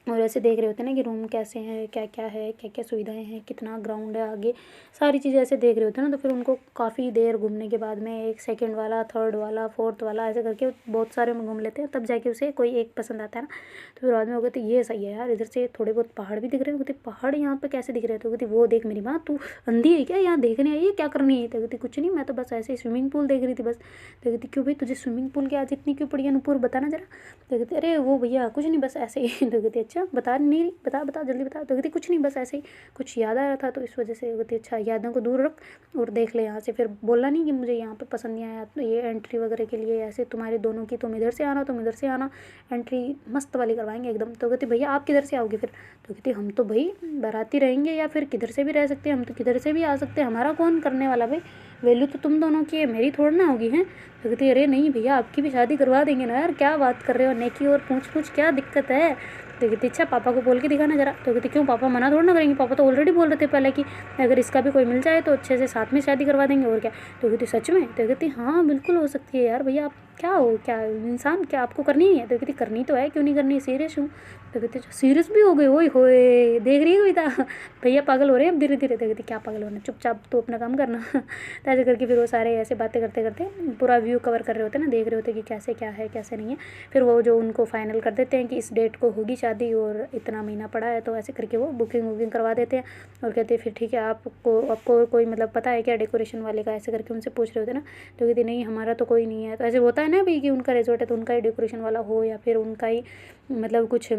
और ऐसे देख रहे होते हैं ना कि रूम कैसे हैं, क्या क्या है, क्या क्या सुविधाएं हैं, कितना ग्राउंड है आगे, सारी चीज़ें ऐसे देख रहे होते हैं ना। तो फिर उनको काफ़ी देर घूमने के बाद में एक सेकंड वाला, थर्ड वाला, फोर्थ वाला ऐसे करके बहुत सारे में घूम लेते हैं, तब जाके उसे कोई एक पसंद आता है ना। तो फिर बाद में वो कहते ये सही है यार, इधर से थोड़े बहुत पहाड़ भी दिख रहे हैं। कहते पहाड़ यहाँ पे कैसे दिख रहे हैं? तो कहती वो देख मेरी माँ, तू अंधी है क्या, यहाँ देखने आई है, क्या करनी है? तो कहती कुछ नहीं, मैं तो बस ऐसे ही स्विमिंग पूल देख रही थी बस। तो कहती क्यों भाई, तुझे स्विमिंग पूल की आज इतनी क्यों पड़ी है नुपुर, बताना जरा। तो कहते अरे वो भैया कुछ नहीं बस ऐसे ही। तो कहती अच्छा बता नहीं रही, बता बता जल्दी बता। तो कहती कुछ नहीं बस ऐसे ही कुछ याद आ रहा था तो इस वजह से। कहती अच्छा यादों को दूर रख और देख ले यहाँ से, फिर बोलना नहीं कि मुझे यहाँ पे पसंद नहीं आया। तो ये एंट्री वगैरह के लिए ऐसे तुम्हारे दोनों की, तुम इधर से आना, तुम इधर से आना, एंट्री मस्त वाली करवाएंगे एकदम। तो कहती भैया आप किधर से आओगे फिर? तो कहती हम तो भाई बाराती रहेंगे या फिर किधर से भी रह सकते हैं, हम तो किधर से भी आ सकते हैं, हमारा कौन करने वाला भाई, वैल्यू तो तुम दोनों की है, मेरी थोड़ी ना होगी। हैं? तो कहती अरे नहीं भैया आपकी भी शादी करवा देंगे ना यार, क्या बात कर रहे हो, नेकी और पूछ पूछ क्या दिक्कत है? तो कहती अच्छा पापा को बोल के दिखाना जरा। तो कहती क्यों, पापा मना थोड़ा ना करेंगे, पापा तो ऑलरेडी बोल रहे थे पहले कि अगर इसका भी कोई मिल जाए तो अच्छे से साथ में शादी करवा देंगे और क्या। तो कहती सच में? तो कहती हाँ बिल्कुल हो सकती है यार, भैया आप क्या हो, क्या इंसान, क्या आपको करनी है? तो कहती करनी तो है, क्यों नहीं करनी, सीरियस हूँ। तो कहती सीरियस भी हो गए, ओए होए देख रही है कविता, भैया पागल हो रहे हैं अब धीरे धीरे। तो कहती क्या पागल होना, चुपचाप तो अपना काम करना। तो ऐसे करके फिर वो सारे ऐसे बातें करते करते पूरा व्यू कवर कर रहे होते हैं ना, देख रहे होते हैं कि कैसे क्या है कैसे नहीं है। फिर वो जो उनको फाइनल कर देते हैं कि इस डेट को होगी शादी और इतना महीना पड़ा है, तो ऐसे करके वो बुकिंग करवा देते हैं और कहते हैं फिर ठीक है आपको कोई मतलब पता है क्या डेकोरेशन वाले का, ऐसे करके उनसे पूछ रहे होते हैं ना। तो कहती नहीं हमारा तो कोई नहीं है। तो ऐसे होता है ना भाई कि उनका रिजॉर्ट है तो उनका ही डेकोरेशन वाला हो या फिर उनका ही मतलब कुछ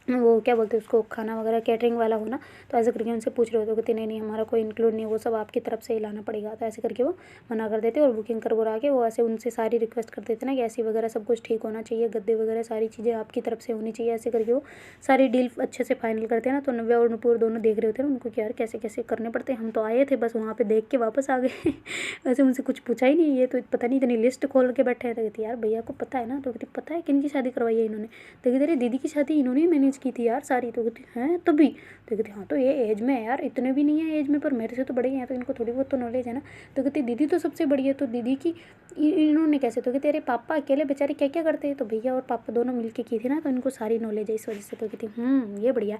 वो क्या बोलते हैं उसको, खाना वगैरह कैटरिंग वाला हो ना। तो ऐसे करके उनसे पूछ रहे होते हो कि नहीं नहीं हमारा कोई इंक्लूड नहीं, वो सब आपकी तरफ से ही लाना पड़ेगा। तो ऐसे करके वो मना कर देते और बुकिंग करवा के वो ऐसे उनसे सारी रिक्वेस्ट कर देते ना कि ऐसी वगैरह सब कुछ ठीक होना चाहिए, गद्दे वगैरह सारी चीज़ें आपकी तरफ से होनी चाहिए। ऐसे करके वो सारी डील अच्छे से फाइनल करते हैं ना। तो नव्या और नुपुर दोनों देख रहे होते हैं उनको कि यार कैसे कैसे करने पड़ते हैं, हम तो आए थे बस वहाँ पर देख के वापस आ गए। वैसे उनसे कुछ पूछा ही नहीं, ये तो पता नहीं इतनी लिस्ट खोल के बैठे हैं। तो कहती यार भैया को पता है ना? तो कहती पता है किन की शादी करवाई है इन्होंने? तो कहती अरे दीदी की शादी इन्होंने मैनेज की थी यार सारी। तो कहती हैं तभी? तो कहती हाँ तो ये एज में है यार, इतने भी नहीं है एज में पर मेरे से तो बड़े हैं तो इनको थोड़ी बहुत तो नॉलेज है ना। तो कहती दीदी तो सबसे बड़ी है, तो दीदी की इन्होंने कैसे? तो कहते अरे पापा अकेले बेचारे क्या क्या करते हैं, तो भैया और पापा दोनों मिलके की थी ना तो इनको सारी नॉलेज है इस वजह से। तो कहती ये बढ़िया।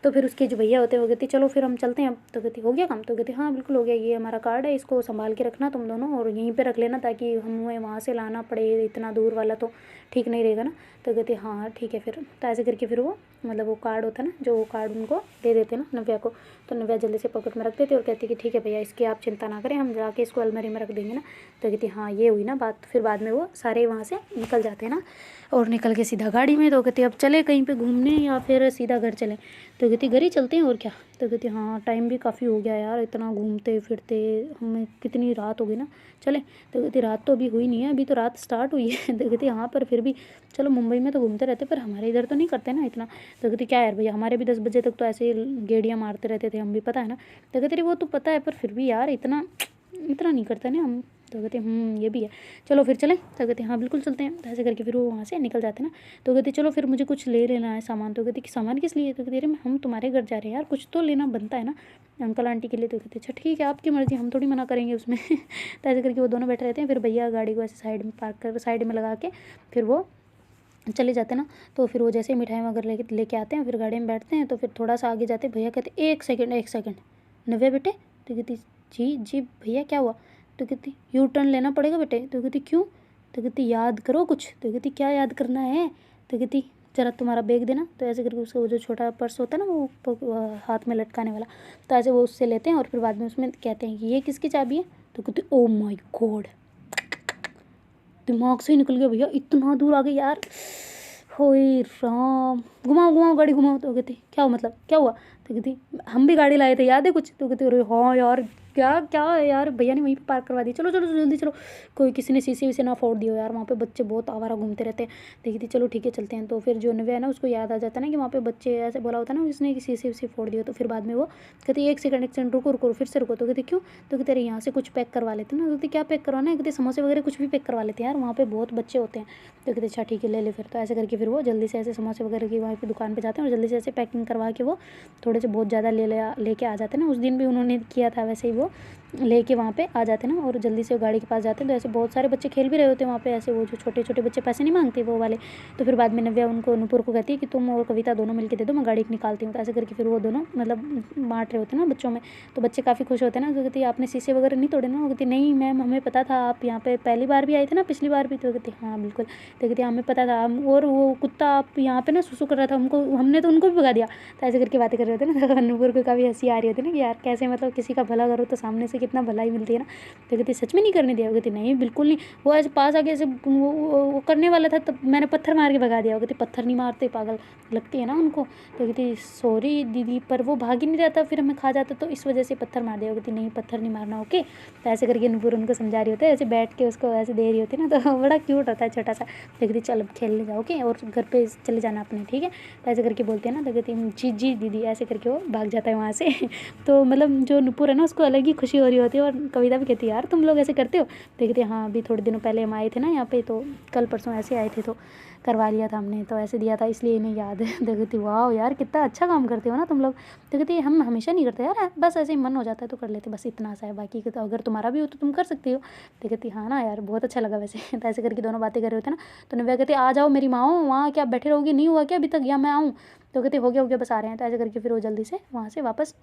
तो फिर उसके जो भैया होते हैं वो कहती चलो फिर हम चलते हैं अब। तो कहती हो गया काम? तो कहती हाँ बिल्कुल हो गया, ये हमारा कार्ड है, इसको संभाल के रखना तुम दोनों और यहीं पे रख लेना ताकि हमें वहाँ से लाना पड़े, इतना दूर वाला तो ठीक नहीं रहेगा ना। तो कहती हाँ ठीक है फिर। तो ऐसे करके फिर वो मतलब वो कार्ड होता है ना, जो वो कार्ड उनको दे देते ना नव्या को। तो नव्या जल्दी से पॉकेट में रख देती और कहती कि ठीक है भैया इसकी आप चिंता ना करें, हम जाके इसको अलमारी में रख देंगे ना। तो कहती हाँ ये हुई ना बात। फिर बाद में वो सारे वहाँ से निकल जाते हैं ना और निकल के सीधा गाड़ी में। तो कहती अब चले कहीं पे घूमने या फिर सीधा घर चलें? तो कहती घर ही चलते हैं और क्या। तो कहती हाँ टाइम भी काफ़ी हो गया यार, इतना घूमते फिरते हमें कितनी रात हो गई ना, चले। तो कहती रात तो अभी हुई नहीं है, अभी तो रात स्टार्ट हुई है। तो कहती हाँ पर फिर भी चलो, मुंबई में तो घूमते रहते पर हमारे इधर तो नहीं करते ना इतना। तो कहती क्या यार भैया हमारे भी 10 बजे तक तो ऐसे ही गेड़ियाँ मारते रहते थे हम भी, पता है ना। तो कहती वो तो पता है पर फिर भी यार इतना इतना नहीं करते ना हम। तो कहते ये भी है, चलो फिर चलें? तो कहते हाँ बिल्कुल चलते हैं। तो ऐसे करके फिर वो वहाँ से निकल जाते हैं ना। तो कहते चलो फिर मुझे कुछ ले लेना है सामान। तो कहते कि सामान किस लिए? तो कहते अरे हम तुम्हारे घर जा रहे हैं यार, कुछ तो लेना बनता है ना अंकल आंटी के लिए। तो कहते अच्छा ठीक है आपकी मर्ज़ी, हम थोड़ी मना करेंगे उसमें। तो ऐसे करके वो दोनों बैठे रहते हैं। फिर भैया गाड़ी को ऐसे साइड में पार्क कर साइड में लगा के फिर वो चले जाते ना। तो फिर वो जैसे मिठाई वगैरह लेके आते हैं फिर गाड़ी में बैठते हैं। तो फिर थोड़ा सा आगे जाते भैया कहते एक सेकंड नव्या बेटे। तो कहती जी जी भैया क्या हुआ? तो कहती यू टर्न लेना पड़ेगा बेटे। तो कहती क्यों? तो कहती याद करो कुछ। तो कहती क्या याद करना है? तो कहती ज़रा तुम्हारा बैग देना। तो ऐसे करके उसका वो जो छोटा पर्स होता है ना वो हाथ में लटकाने वाला, तो ऐसे वो उससे लेते हैं और फिर बाद में उसमें कहते हैं कि ये किसकी चाबी है? तो कहती ओ माय गॉड, दिमाग से ही निकल गया भैया, इतना दूर आ गए यार, होए राम, घुमाओ गाड़ी घुमाओ। तो कहती क्या हुआ, मतलब क्या हुआ? तो कहती हम भी गाड़ी लाए थे याद है कुछ? तो कहती अरे हाँ यार क्या क्या है यार, भैया ने वहीं पे पार्क करवा दी, चलो चलो जल्दी चलो, कोई किसी ने शीशे वीसे ना फोड़ दियो यार, वहाँ पे बच्चे बहुत आवारा घूमते रहते हैं। देखी थी चलो ठीक है चलते हैं। तो फिर जो नव्या है ना उसको याद आ जाता है ना कि वहाँ पे बच्चे ऐसे बोला होता है ना उसने कि शीशे वीसे फोड़ दियो। तो फिर बाद में वो कहती एक सेकंड रुको फिर से रुको। तो कहती क्यों? तो कहते अरे यहाँ से कुछ पैक करवा लेते ना। तो कहती क्या पैक करवाना है? कहते समोसे वगैरह कुछ भी पैक करवा लेते हैं यार, वहाँ पे बहुत बच्चे होते हैं। तो कहते अच्छा ठीक है ले ले फिर। तो ऐसे करके फिर वो जल्दी से ऐसे समोसे वगैरह की वहाँ पे दुकान पे जाते हैं और जल्दी से ऐसे पैकिंग करवा के वो थोड़े से बहुत ज़्यादा लेके आ जाते हैं ना। उस दिन भी उन्होंने किया था वैसे ही, वो लेके वहाँ पे आ जाते ना और जल्दी से वो गाड़ी के पास जाते हैं। तो ऐसे बहुत सारे बच्चे खेल भी रहे होते हैं वहाँ पे, ऐसे वो जो छोटे छोटे बच्चे पैसे नहीं मांगते वो वाले। तो फिर बाद में नव्या उनको नूपुर को कहती है कि तुम और कविता दोनों मिलके दे दो, मैं गाड़ी निकालती हूँ। तो ऐसे करके फिर वो दोनों मतलब बाँट रहे होते हैं ना बच्चों में। तो बच्चे काफ़ी खुश होते हैं ना। तो कहती है आपने शीशे वगैरह नहीं तोड़े ना? वो कहती नहीं मैम, हमें पता था आप यहाँ पे पहली बार भी आए थे ना, पिछली बार भी। तो कहती हाँ बिल्कुल। तो कहती हमें पता था, और वो कुत्ता आप यहाँ पे ना सुसु कर रहा था, हमको हमने तो उनको भी भगा दिया। तो ऐसे करके बातें कर रहे होते ना। तो नूपुर को काफ़ी हंसी आ रही होती है ना कि यार कैसे मतलब किसी का भला करो तो सामने से कितना भलाई मिलती है ना। तो कहती सच में नहीं करने दिया? वो कहती नहीं बिल्कुल नहीं, वो ऐसे पास आके ऐसे वो करने वाला था तब मैंने पत्थर मार के भगा दिया। वो कहती पत्थर नहीं मारते, पागल लगती है ना उनको। तो कहती सॉरी दीदी, पर वो भाग ही नहीं रहता, फिर हमें खा जाता, तो इस वजह से पत्थर मार दिया। वो कहती नहीं पत्थर नहीं मारना, ओके। तो ऐसे करके नूपुर उनको समझा रही होती है, ऐसे बैठ के उसको ऐसे दे रही होती है ना। तो बड़ा क्यूट होता है छोटा सा। तो कहती चल अब खेलने जाओ, ओके, और घर पे चले जाना अपने, ठीक है। तो ऐसे करके बोलते हैं ना। तो कहती जी जी दीदी, ऐसे करके वो भाग जाता है वहाँ से। तो मतलब जो नूपुर है ना उसको अलग ही खुशी हो रही होती है। और कविता भी कहती है यार तुम लोग ऐसे करते हो? तो कहती हाँ अभी थोड़े दिनों पहले हम आए थे ना यहाँ पे, तो कल परसों ऐसे आए थे तो करवा लिया था हमने, तो ऐसे दिया था इसलिए इन्हें याद है। तो कहती वाह यार कितना अच्छा काम करते हो ना तुम लोग। तो कहती हम हमेशा नहीं करते यार, बस ऐसे ही मन हो जाता है तो कर लेते, बस इतना सा है, बाकी तो अगर तुम्हारा भी हो तो तुम कर सकती हो। तो कहती हाँ ना यार बहुत अच्छा लगा वैसे। तो ऐसे करके दोनों बातें कर रहे होते ना। तो नव्या कहती आ जाओ मेरी माँ, वहाँ क्या बैठे रहोगी, नहीं हुआ क्या अभी तक, या मैं आऊँ? तो कहती हो गया बस आ रहे हैं। तो ऐसे करके फिर वो जल्दी से वहाँ से वापस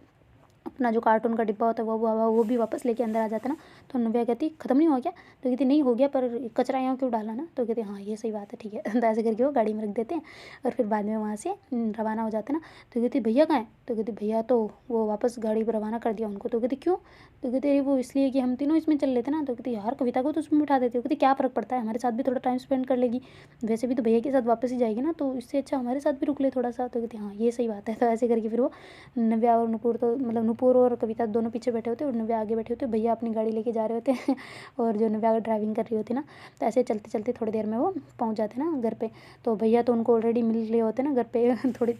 अपना जो कार्टून का डिब्बा होता है वो भी वापस लेके अंदर आ जाता है ना। तो नव्या कहती ख़त्म नहीं हुआ क्या? तो कहती नहीं हो गया, पर कचरा यहाँ क्यों डाला ना? तो कहती हाँ ये सही बात है, ठीक है। तो ऐसे करके वो गाड़ी में रख देते हैं और फिर बाद में वहाँ से रवाना हो जाते हैं ना। तो कहती भैया कहाँ है? तो कहती भैया तो वो वापस गाड़ी पर रवाना कर दिया उनको। तो कहती क्यों? तो कहती अरे वो इसलिए कि हम तीनों इसमें चल लेते ना। तो कहती यार कविता को तो उसमें बिठा देते हो। कहती क्या फ़र्क पड़ता है, हमारे साथ भी थोड़ा टाइम स्पेंड कर लेगी, वैसे भी तो भैया के साथ वापस ही जाएगी ना, तो इससे अच्छा हमारे साथ भी रुक ले थोड़ा सा। तो कहती हाँ ये सही बात है। तो ऐसे करके फिर वो नव्या और नूपुर, तो मतलब नूपुर और कविता दोनों पीछे बैठे होते और नव्या आगे बैठे होते, भैया अपनी गाड़ी लेके जा रहे होते हैं। और जो नव्या ड्राइविंग कर रही होती ना। तो ऐसे चलते चलते थोड़ी देर में वो पहुंच जाते ना घर पे। तो भैया तो उनको ऑलरेडी मिल रहे होते ना घर पे।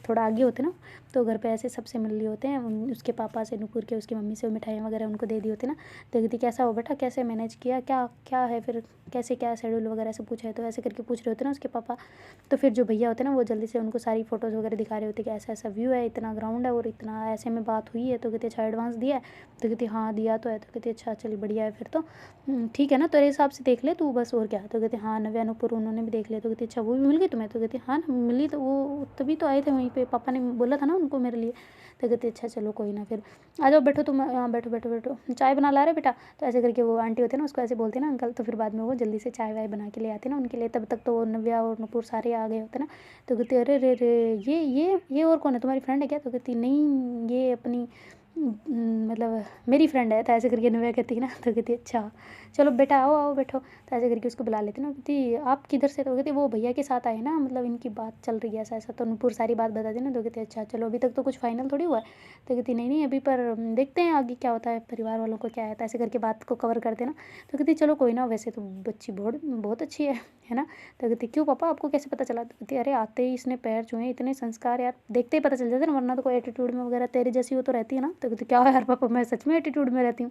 थोड़ा आगे होते ना। तो घर पे ऐसे सबसे मिल रहे होते हैं, उसके पापा से, नूपुर के, उसकी मम्मी से, वो मिठाइयाँ वगैरह उनको दे दी होती ना। तो कहती कैसा हो बेटा, कैसे मैनेज किया, क्या क्या है फिर, कैसे क्या शेड्यूल वगैरह सब कुछ है। तो ऐसे करके पूछ रहे होते ना उसके पापा। तो फिर जो भैया होते हैं ना वो जल्दी से उनको सारी फ़ोटोज़ वगैरह दिखा रहे होते कि ऐसा ऐसा व्यू है, इतना ग्राउंड है और इतना ऐसे में बात हुई है। तो कहते अच्छा एडवांस दिया है? तो कहती हाँ दिया तो है। तो कहती अच्छा चल बढ़िया है फिर तो, ठीक है ना, तेरे हिसाब से देख ले तू बस, और क्या। तो कहते हाँ नव्या नूपुर उन्होंने भी देख लिया। तो कहती अच्छा वो भी मिल गई तुम्हें? तो कहती हाँ मिली, तो वो तभी तो आए थे वहीं पे, पापा ने बोला था ना उनको मेरे लिए। तो कहते अच्छा चलो कोई ना, फिर आ जाओ बैठो तुम, हाँ बैठो बैठो बैठो, चाय बना ला रहे बेटा? तो ऐसे करके वो आंटी होते हैं ना उसको ऐसे बोलते हैं ना अंकल। तो फिर बाद में वो जल्दी से चाय वाय बना के ले आते हैं ना उनके लिए। तब तक तो वो नव्या और नूपुर सारे आ गए होते हैं ना। तो कहती अरे रे रे, ये और कौन है, तुम्हारी फ्रेंड है क्या? तो कहती नहीं ये अपनी मतलब मेरी फ्रेंड है। तो ऐसे करके नव्या कहती है ना। तो कहती अच्छा चलो बेटा आओ आओ बैठो। तो ऐसे करके उसको बुला लेते ना। कहती आप किधर से? तो कहती वो भैया के साथ आए ना, मतलब इनकी बात चल रही है ऐसा ऐसा। तो नूपुर सारी बात बता दी ना। तो कहती अच्छा चलो अभी तक तो कुछ फाइनल थोड़ी हुआ है। तो कहती नहीं नहीं अभी, पर देखते हैं आगे क्या होता है, परिवार वालों को क्या है। तो ऐसे करके बात को कवर करते ना। तो कहती चलो कोई ना, वैसे तो बच्ची बहुत बहुत अच्छी है ना। तो कहती क्यों पापा आपको कैसे पता चला? तो कहती अरे आते ही इसने पैर छुए, इतने संस्कार यार, देखते ही पता चल जाता है ना, वरना तो कोई एटीट्यूड में वगैरह तेरे जैसी हो तो रहती है ना। तो कहती क्या यार पापा मैं सच में एटीट्यूड में रहती हूँ?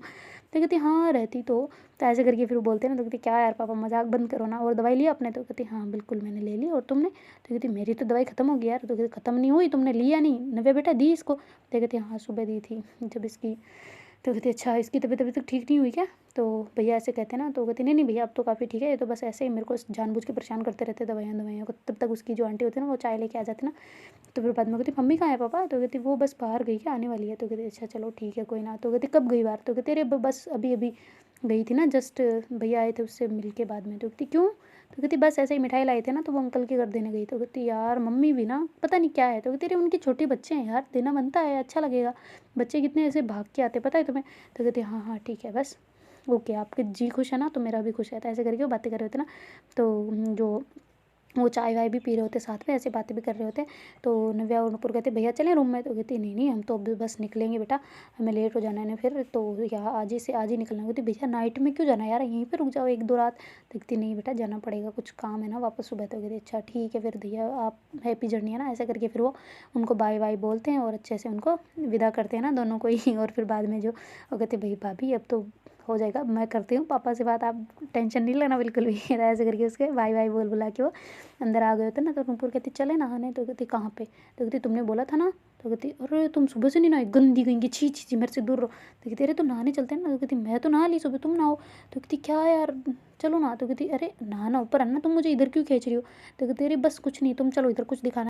तो कहती हाँ रहती तो ऐसे करके फिर वो बोलते हैं ना। तो कहती क्या यार पापा मजाक बंद करो ना, और दवाई लिया आपने? तो कहती हाँ बिल्कुल मैंने ले ली, और तुमने? तो कहती मेरी तो दवाई खत्म हो गई यार। तो कहती खत्म नहीं हुई, तुमने लिया नहीं? नव्या बेटा दी इसको? तो कहती हाँ सुबह दी थी जब इसकी। तो कहती अच्छा इसकी तबीयत अभी तक ठीक नहीं हुई क्या? तो भैया ऐसे कहते हैं ना। तो कहती नहीं नहीं भैया अब तो काफ़ी ठीक है, ये तो बस ऐसे ही मेरे को जानबूझ के परेशान करते रहते दवाइयाँ को। तब तक उसकी जो आंटी होती है ना वो चाय लेके आ जाती ना। तो फिर बाद में कहती मम्मी कहाँ है पापा? तो कहती वो बस बाहर गई क्या, आने वाली है। तो कहती अच्छा चलो ठीक है कोई ना। तो कहती कब गई बाहर? तो कहती अरे बस अभी अभी गई थी ना, जस्ट भैया आए थे उससे मिल के बाद में। तो कहती क्यों? तो कहती बस ऐसे ही मिठाई लाए थे ना, तो वो अंकल के घर देने गई। तो कहती यार मम्मी भी ना पता नहीं क्या है। तो कहती अरे उनके छोटे बच्चे हैं यार, देना बनता है, अच्छा लगेगा, बच्चे कितने ऐसे भाग के आते पता है तुम्हें? तो कहती हाँ हाँ ठीक है बस ओके, आपके जी खुश है ना तो मेरा भी खुश है। तो ऐसे करके वो बातें कर रहे होते ना। तो जो वो चाय वाय भी पी रहे होते साथ में, ऐसे बातें भी कर रहे होते। तो नव्या और नूपुर कहते भैया चलें रूम में? तो कहती नहीं नहीं हम तो अब बस निकलेंगे बेटा, हमें लेट हो जाना है फिर, तो यहाँ आज ही निकलना। कहती भैया नाइट में क्यों जाना यार, यहीं पे रुक जाओ एक दो रात। तो कहती नहीं बेटा जाना पड़ेगा, कुछ काम है ना वापस सुबह। तो कहती अच्छा ठीक है फिर भैया आप हैप्पी जर्नी है ना। ऐसा करके फिर वो उनको बाय बाय बोलते हैं और अच्छे से उनको विदा करते हैं ना दोनों को ही। और फिर बाद में जो वो कहते भाई भाभी अब तो हो जाएगा, मैं करती हूँ पापा से बात, आप टेंशन नहीं लेना बिल्कुल भी। ऐसे करके उसके भाई भाई बोल बुला के वो अंदर आ गए होते ना। तो नूपुर कहती चले नहाने, तो कहती कहाँ पे, तो कहती तुमने बोला था ना, तो कहती अरे तुम सुबह से नहीं नहाई, गंदी गई, छी छी छी मेरे से दूर रहो। तो कहती अरे तो नहाने चलते हैं ना, तो कहती मैं तो नहा ली सुबह, तुम नहाओ। तो कहती क्या यार चलो ना, तो कहती अरे नहाना ऊपर है ना, तुम मुझे इधर क्यों खींच रही हो। तो कहती अरे बस कुछ नहीं, तुम चलो इधर कुछ दिखाना